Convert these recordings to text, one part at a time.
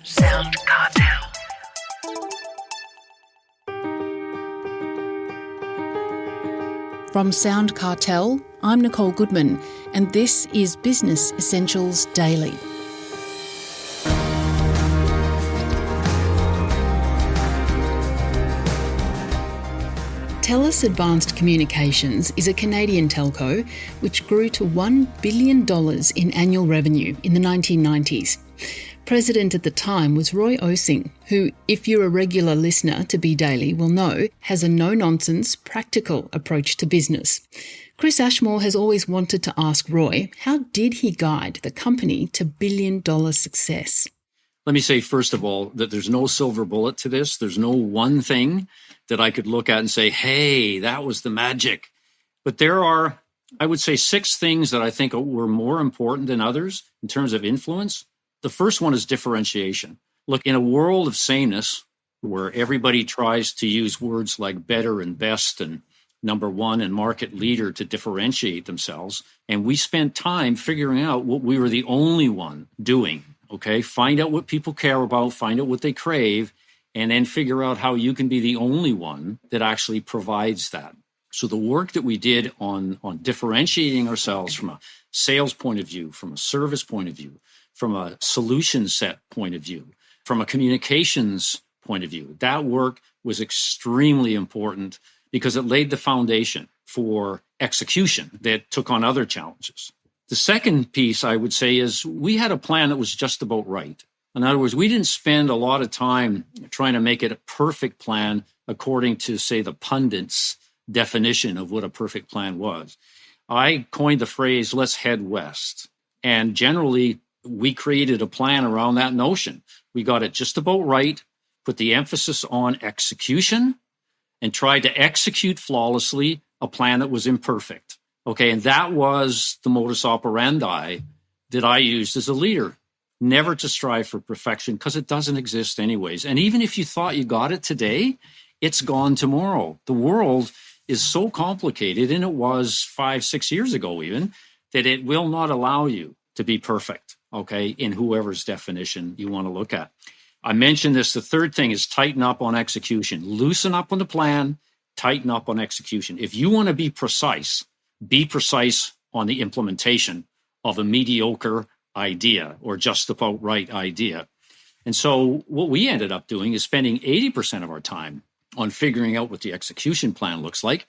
SoundCartel. From SoundCartel, I'm Nicole Goodman, and this is Business Essentials Daily. Telus Communications is a Canadian telco which grew to $1 billion in annual revenue in the 1990s. President at the time was Roy Osing, who, if you're a regular listener to Be Daily, will know has a no-nonsense, practical approach to business. Chris Ashmore has always wanted to ask Roy, how did he guide the company to billion-dollar success? Let me say, first of all, that there's no silver bullet to this. There's no one thing that I could look at and say, hey, that was the magic. But there are, I would say, 6 things that I think were more important than others in terms of influence. The first one is differentiation. Look, in a world of sameness, where everybody tries to use words like better and best and number one and market leader to differentiate themselves, and we spent time figuring out what we were the only one doing. Okay, find out what people care about, find out what they crave, and then figure out how you can be the only one that actually provides that. So the work that we did on differentiating ourselves from a sales point of view, from a service point of view, from a solution set point of view, from a communications point of view, that work was extremely important because it laid the foundation for execution that took on other challenges. The second piece, I would say, is we had a plan that was just about right. In other words, we didn't spend a lot of time trying to make it a perfect plan according to, say, the pundits' definition of what a perfect plan was. I coined the phrase, let's head west. And generally, we created a plan around that notion. We got it just about right, put the emphasis on execution, and tried to execute flawlessly a plan that was imperfect. Okay, and that was the modus operandi that I used as a leader. Never to strive for perfection because it doesn't exist anyways. And even if you thought you got it today, it's gone tomorrow. The world is so complicated, and it was 5-6 years ago even, that it will not allow you to be perfect, okay, in whoever's definition you want to look at. I mentioned this. The third thing is tighten up on execution. Loosen up on the plan, tighten up on execution. If you want to be precise on the implementation of a mediocre idea or just about right idea. And so what we ended up doing is spending 80% of our time on figuring out what the execution plan looks like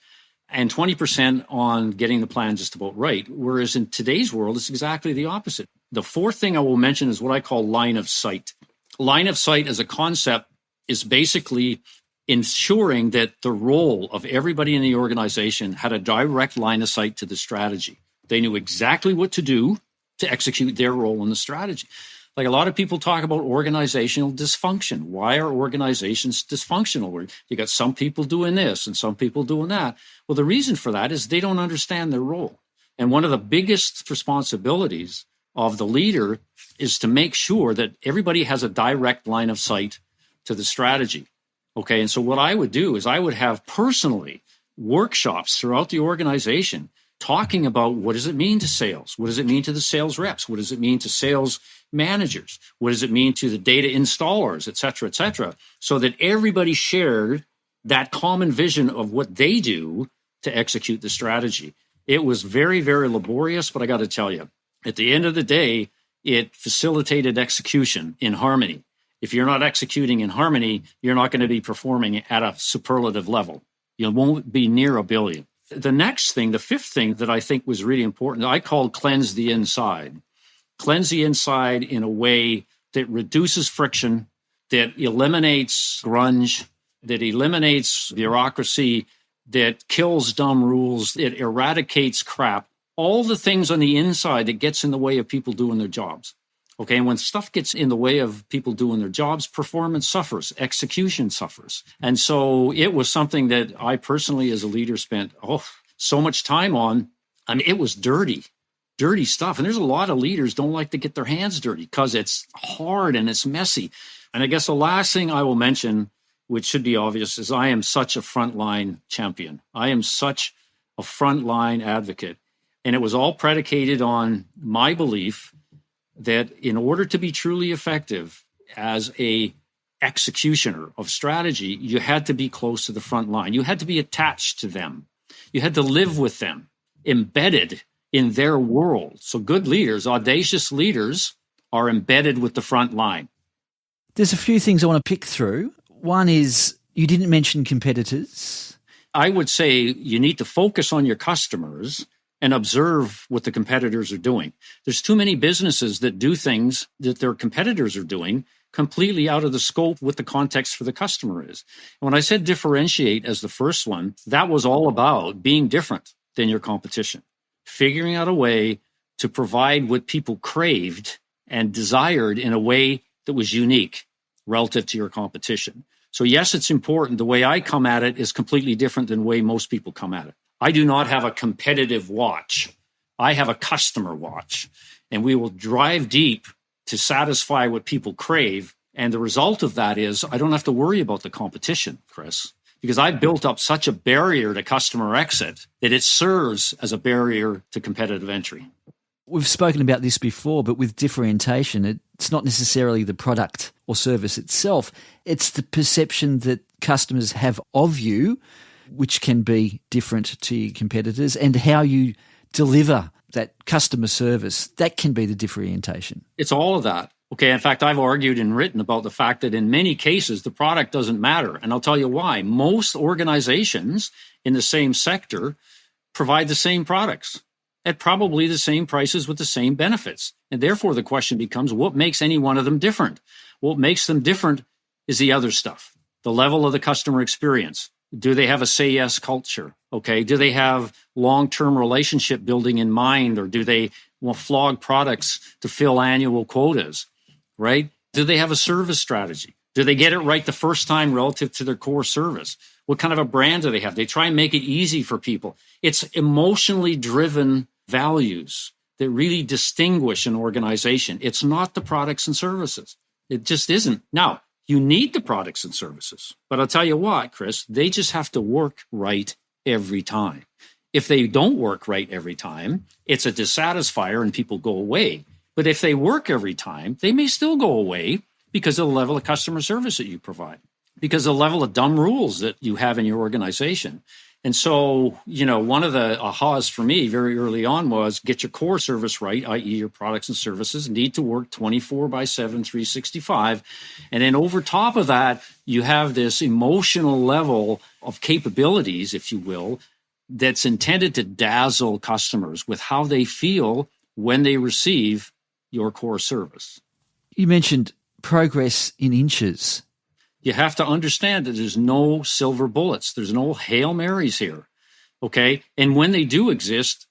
and 20% on getting the plan just about right. Whereas in today's world, it's exactly the opposite. The fourth thing I will mention is what I call line of sight. Line of sight as a concept is basically ensuring that the role of everybody in the organization had a direct line of sight to the strategy. They knew exactly what to do to execute their role in the strategy. Like a lot of people talk about organizational dysfunction. Why are organizations dysfunctional? You got some people doing this and some people doing that. Well, the reason for that is they don't understand their role. And one of the biggest responsibilities of the leader is to make sure that everybody has a direct line of sight to the strategy. Okay, and so what I would do is I would have personally workshops throughout the organization talking about what does it mean to sales? What does it mean to the sales reps? What does it mean to sales managers? What does it mean to the data installers, et cetera, so that everybody shared that common vision of what they do to execute the strategy. It was very, very laborious, but I got to tell you, at the end of the day, it facilitated execution in harmony. If you're not executing in harmony, you're not going to be performing at a superlative level. You won't be near a billion. The next thing, the fifth thing that I think was really important, I called cleanse the inside. Cleanse the inside in a way that reduces friction, that eliminates grunge, that eliminates bureaucracy, that kills dumb rules, it eradicates crap, all the things on the inside that gets in the way of people doing their jobs. Okay, and when stuff gets in the way of people doing their jobs, performance suffers, execution suffers. And so it was something that I personally as a leader spent so much time on. I mean, it was dirty stuff. And there's a lot of leaders don't like to get their hands dirty because it's hard and it's messy. And I guess the last thing I will mention, which should be obvious, is I am such a frontline champion. I am such a frontline advocate. And it was all predicated on my belief that in order to be truly effective as a executioner of strategy, you had to be close to the front line. You had to be attached to them. You had to live with them, embedded in their world. So good leaders, audacious leaders, are embedded with the front line. There's a few things I want to pick through. One is you didn't mention competitors. I would say you need to focus on your customers and observe what the competitors are doing. There's too many businesses that do things that their competitors are doing completely out of the scope what the context for the customer is. And when I said differentiate as the first one, that was all about being different than your competition, figuring out a way to provide what people craved and desired in a way that was unique relative to your competition. So yes, it's important. The way I come at it is completely different than the way most people come at it. I do not have a competitive watch. I have a customer watch, and we will drive deep to satisfy what people crave. And the result of that is I don't have to worry about the competition, Chris, because I built up such a barrier to customer exit that it serves as a barrier to competitive entry. We've spoken about this before, but with differentiation, it's not necessarily the product or service itself. It's the perception that customers have of you, which can be different to your competitors, and how you deliver that customer service. That can be the differentiation. It's all of that. Okay. In fact, I've argued and written about the fact that in many cases, the product doesn't matter. And I'll tell you why. Most organizations in the same sector provide the same products at probably the same prices with the same benefits. And therefore, the question becomes, what makes any one of them different? What makes them different is the other stuff, the level of the customer experience. Do they have a say yes culture? Okay. Do they have long-term relationship building in mind, or do they flog products to fill annual quotas, right? Do they have a service strategy? Do they get it right the first time relative to their core service? What kind of a brand do they have? They try and make it easy for people. It's emotionally driven values that really distinguish an organization. It's not the products and services. It just isn't. Now, you need the products and services, but I'll tell you what, Chris, they just have to work right every time. If they don't work right every time, it's a dissatisfier and people go away. But if they work every time, they may still go away because of the level of customer service that you provide, because of the level of dumb rules that you have in your organization. And so, one of the ahas for me very early on was get your core service right, i.e. your products and services need to work 24/7, 365. And then over top of that, you have this emotional level of capabilities, if you will, that's intended to dazzle customers with how they feel when they receive your core service. You mentioned progress in inches. You have to understand that there's no silver bullets. There's no Hail Marys here, okay? And when they do exist,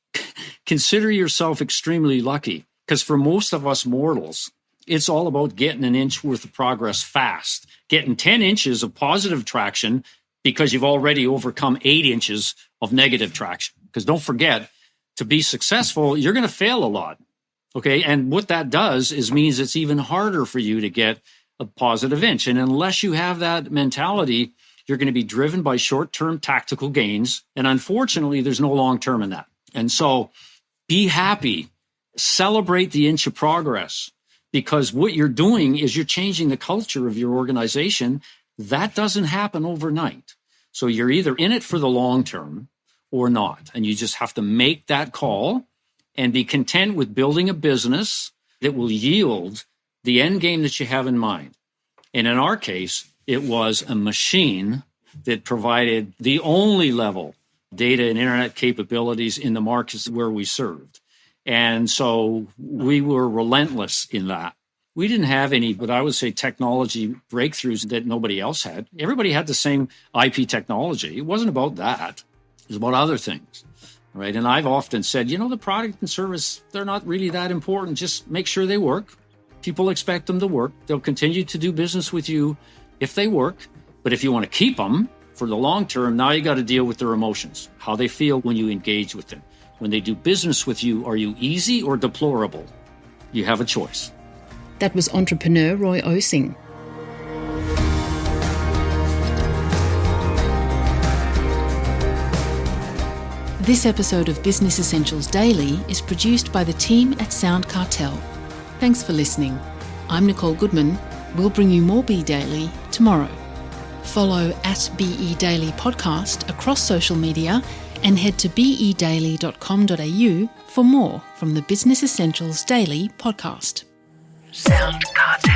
consider yourself extremely lucky, because for most of us mortals, it's all about getting an inch worth of progress fast, getting 10 inches of positive traction because you've already overcome 8 inches of negative traction. Because don't forget, to be successful, you're going to fail a lot, okay? And what that does is means it's even harder for you to get a positive inch. And unless you have that mentality, you're going to be driven by short-term tactical gains. And unfortunately, there's no long-term in that. And so be happy, celebrate the inch of progress, because what you're doing is you're changing the culture of your organization. That doesn't happen overnight. So you're either in it for the long term or not. And you just have to make that call and be content with building a business that will yield the end game that you have in mind. And in our case, it was a machine that provided the only level data and internet capabilities in the markets where we served. And so we were relentless in that. We didn't have any, but I would say, technology breakthroughs that nobody else had. Everybody had the same IP technology. It wasn't about that. It was about other things, right? And I've often said, the product and service, they're not really that important. Just make sure they work. People expect them to work. They'll continue to do business with you if they work. But if you want to keep them for the long term, now you got to deal with their emotions, how they feel when you engage with them. When they do business with you, are you easy or deplorable? You have a choice. That was entrepreneur Roy Osing. This episode of Business Essentials Daily is produced by the team at SoundCartel. Thanks for listening. I'm Nicole Goodman. We'll bring you more Be Daily tomorrow. Follow @BE Daily Podcast across social media and head to bedaily.com.au for more from the Business Essentials Daily Podcast. SoundCartel.